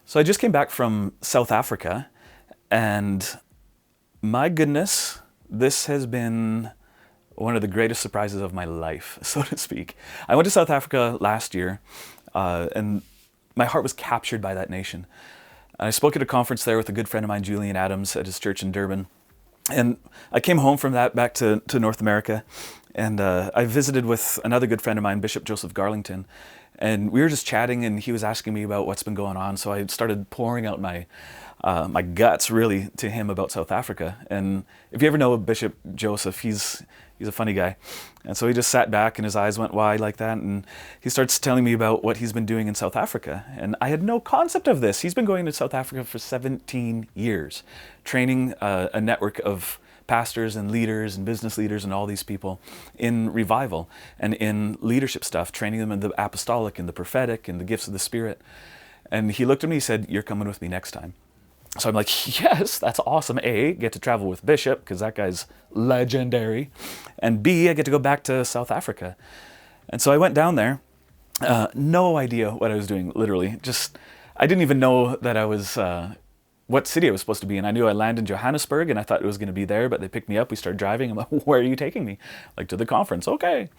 So I just came back from South Africa, and my goodness, this has been one of the greatest surprises of my life, so to speak. I went to South Africa last year, and my heart was captured by that nation. I spoke at a conference there with a good friend of mine, Julian Adams, at his church in Durban. And I came home from that back to North America, and I visited with another good friend of mine, Bishop Joseph Garlington. And we were just chatting, and he was asking me about what's been going on. So I started pouring out my guts, really, to him about South Africa. And if you ever know Bishop Joseph, he's a funny guy. And so he just sat back, and his eyes went wide like that. And he starts telling me about what he's been doing in South Africa. And I had no concept of this. He's been going to South Africa for 17 years, training a network of pastors and leaders and business leaders and all these people in revival and in leadership stuff, training them in the apostolic and the prophetic and the gifts of the Spirit. And he looked at me, he said, "You're coming with me next time." So I'm like, yes, that's awesome. A, get to travel with Bishop, because that guy's legendary. And B, I get to go back to South Africa. And so I went down there, no idea what I was doing, literally. I didn't even know that I was, what city I was supposed to be in. I knew I landed in Johannesburg, and I thought it was going to be there, but they picked me up, we started driving. I'm like, where are you taking me? Like, to the conference, okay.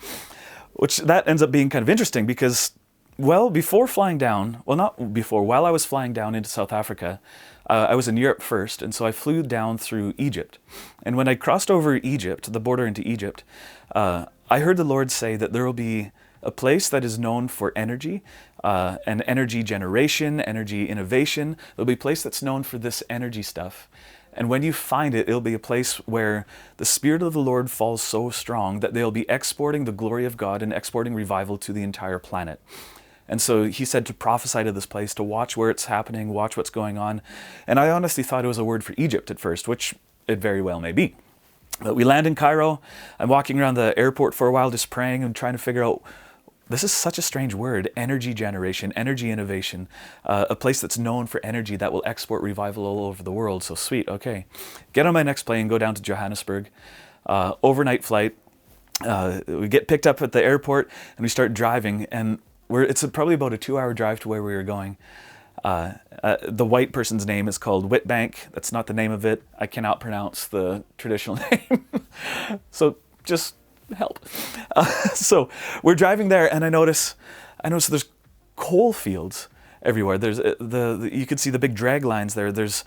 Which that ends up being kind of interesting because, well, before flying down, well, not before, while I was flying down into South Africa, I was in Europe first, and so I flew down through Egypt. And when I crossed over Egypt, the border into Egypt, I heard the Lord say that there will be a place that is known for energy, and energy generation, energy innovation. There'll be a place that's known for this energy stuff. And when you find it, it'll be a place where the Spirit of the Lord falls so strong that they'll be exporting the glory of God and exporting revival to the entire planet. And so he said to prophesy to this place, to watch where it's happening, watch what's going on. And I honestly thought it was a word for Egypt at first, which it very well may be. But we land in Cairo. I'm walking around the airport for a while just praying and trying to figure out, this is such a strange word, energy generation, energy innovation, a place that's known for energy that will export revival all over the world. So sweet, okay. Get on my next plane, go down to Johannesburg, overnight flight. We get picked up at the airport and we start driving, and it's probably about a 2-hour drive to where we were going. The white person's name is called Witbank. That's not the name of it. I cannot pronounce the traditional name. So just help. So we're driving there, and I notice there's coal fields everywhere. There's you can see the big drag lines there. There's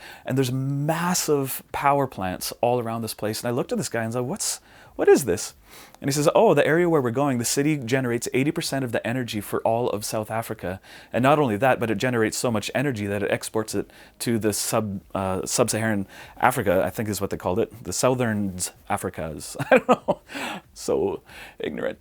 massive power plants all around this place. And I looked at this guy and I said, what is this? And he says, oh, the area where we're going, the city generates 80% of the energy for all of South Africa. And not only that, but it generates so much energy that it exports it to the sub-Saharan Africa, I think is what they called it. The Southern Africas. I don't know. So ignorant.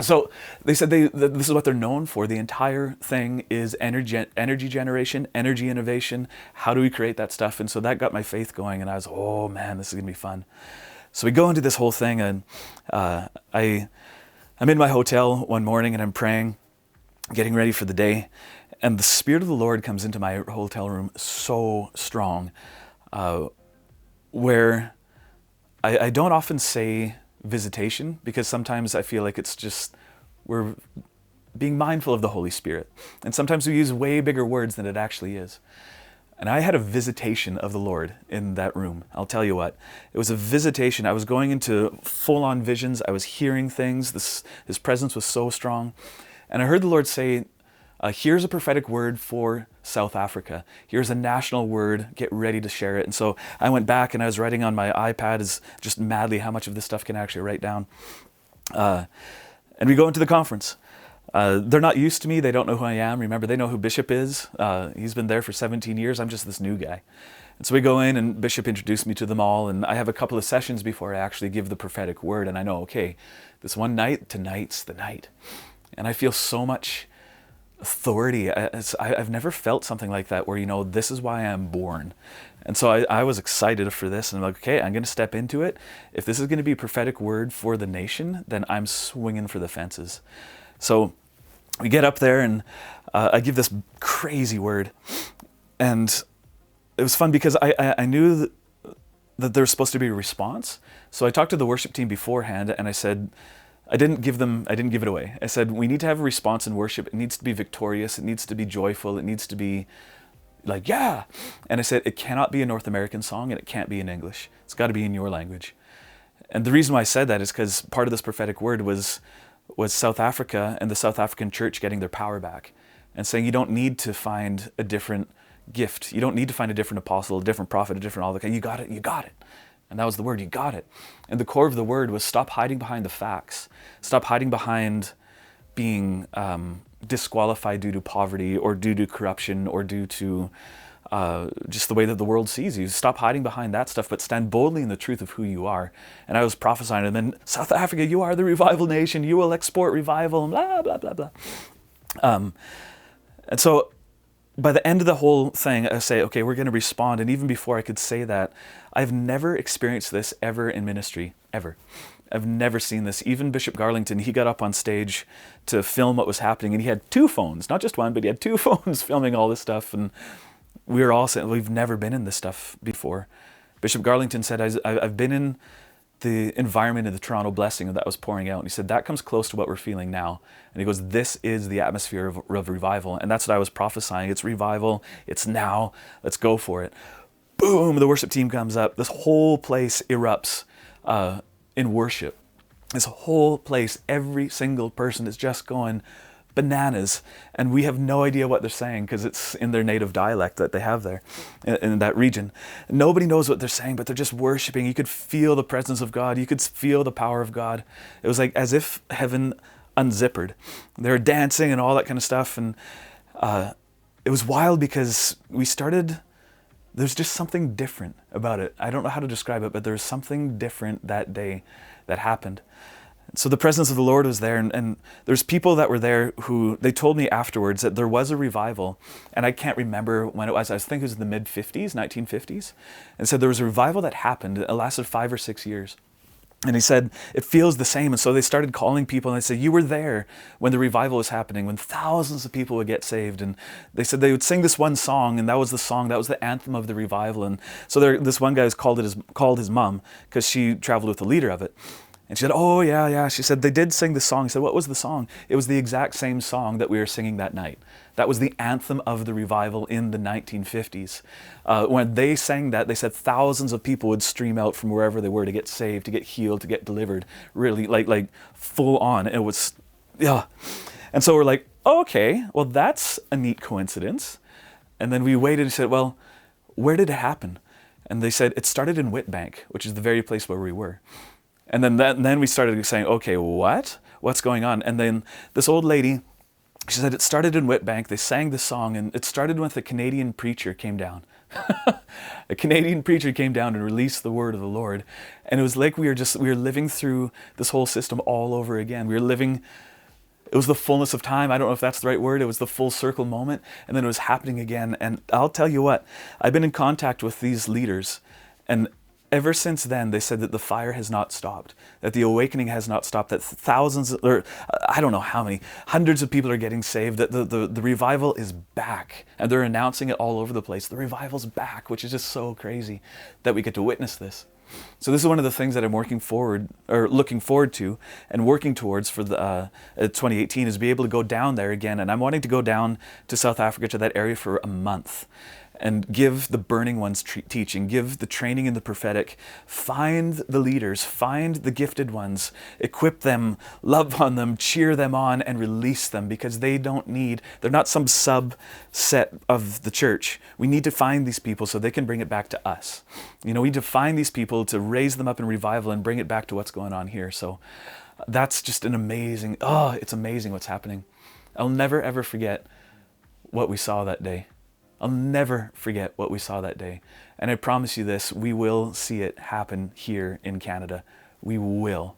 So they said this is what they're known for. The entire thing is energy generation, energy innovation. How do we create that stuff? And so that got my faith going, and I was, oh man, this is going to be fun. So we go into this whole thing, and I'm in my hotel one morning, and I'm praying, getting ready for the day, and the Spirit of the Lord comes into my hotel room so strong, where I don't often say visitation, because sometimes I feel like it's just, we're being mindful of the Holy Spirit. And sometimes we use way bigger words than it actually is. And I had a visitation of the Lord in that room. I'll tell you what. It was a visitation. I was going into full-on visions. I was hearing things. His presence was so strong. And I heard the Lord say, here's a prophetic word for South Africa. Here's a national word. Get ready to share it. And so I went back and I was writing on my iPad, is just madly how much of this stuff can I actually write down. And we go into the conference. They're not used to me. They don't know who I am. Remember, they know who Bishop is. He's been there for 17 years. I'm just this new guy. And so we go in, and Bishop introduced me to them all. And I have a couple of sessions before I actually give the prophetic word. And I know, okay, this one night, tonight's the night. And I feel so much authority. I've never felt something like that where, this is why I'm born. And so I was excited for this, and I'm like, okay, I'm going to step into it. If this is going to be a prophetic word for the nation, then I'm swinging for the fences. So we get up there, and I give this crazy word, and it was fun because I knew that there was supposed to be a response. So I talked to the worship team beforehand, and I said, I didn't give it away. I said, we need to have a response in worship. It needs to be victorious. It needs to be joyful. It needs to be like, yeah. And I said, it cannot be a North American song and it can't be in English. It's got to be in your language. And the reason why I said that is because part of this prophetic word was South Africa and the South African church getting their power back and saying you don't need to find a different gift. You don't need to find a different apostle, a different prophet, a different all that. You got it, you got it. And that was the word, you got it. And the core of the word was stop hiding behind the facts. Stop hiding behind being disqualified due to poverty or due to corruption or due to just the way that the world sees you. Stop hiding behind that stuff, but stand boldly in the truth of who you are. And I was prophesying, and then South Africa, you are the revival nation. You will export revival, and blah, blah, blah, blah. And so by the end of the whole thing, I say, okay, we're going to respond. And even before I could say that, I've never experienced this ever in ministry, ever. I've never seen this. Even Bishop Garlington, he got up on stage to film what was happening, and he had 2 phones, not just one, but he had 2 phones filming all this stuff. And we were all saying, we've never been in this stuff before. Bishop Garlington said, I've been in the environment of the Toronto blessing that was pouring out. And he said, that comes close to what we're feeling now. And he goes, this is the atmosphere of revival. And that's what I was prophesying. It's revival. It's now. Let's go for it. Boom, the worship team comes up. This whole place erupts in worship. This whole place, every single person is just going bananas, and we have no idea what they're saying because it's in their native dialect that they have there in that region. Nobody knows what they're saying, but they're just worshiping. You could feel the presence of God. You could feel the power of God. It was like as if heaven unzippered. They were dancing and all that kind of stuff, and it was wild because there's just something different about it. I don't know how to describe it, but there's something different that day that happened. So the presence of the Lord was there, and there's people that were there who, they told me afterwards that there was a revival, and I can't remember when it was. I think it was in the mid-50s, 1950s. And said there was a revival that happened. It lasted 5 or 6 years. And he said, it feels the same. And so they started calling people, and they said, you were there when the revival was happening, when thousands of people would get saved. And they said they would sing this one song, and that was the song, that was the anthem of the revival. And so this one guy called his mom, because she traveled with the leader of it. And she said, oh, yeah, yeah. She said, they did sing the song. He said, what was the song? It was the exact same song that we were singing that night. That was the anthem of the revival in the 1950s. When they sang that, they said thousands of people would stream out from wherever they were to get saved, to get healed, to get delivered. Really, like full on. It was, yeah. And so we're like, oh, okay, well, that's a neat coincidence. And then we waited and said, well, where did it happen? And they said, it started in Witbank, which is the very place where we were. And then we started saying, okay, what's going on? And then this old lady, she said it started in Witbank. They sang the song, and it started when a Canadian preacher came down. A Canadian preacher came down and released the word of the Lord. And it was like we were living through this whole system all over again. It was the fullness of time. I don't know if that's the right word. It was the full circle moment. And then it was happening again. And I'll tell you what, I've been in contact with these leaders, and ever since then, they said that the fire has not stopped, that the awakening has not stopped, that thousands, or I don't know how many, hundreds of people are getting saved, that the revival is back, and they're announcing it all over the place. The revival's back, which is just so crazy that we get to witness this. So this is one of the things that I'm looking forward to and working towards for the 2018 is be able to go down there again. And I'm wanting to go down to South Africa, to that area, for a month and give the burning ones teaching, give the training in the prophetic, find the leaders, find the gifted ones, equip them, love on them, cheer them on, and release them, because they're not some subset of the church. We need to find these people so they can bring it back to us. We need to find these people to raise them up in revival and bring it back to what's going on here. So that's just it's amazing what's happening. I'll never ever forget what we saw that day. I'll never forget what we saw that day. And I promise you this, we will see it happen here in Canada. We will.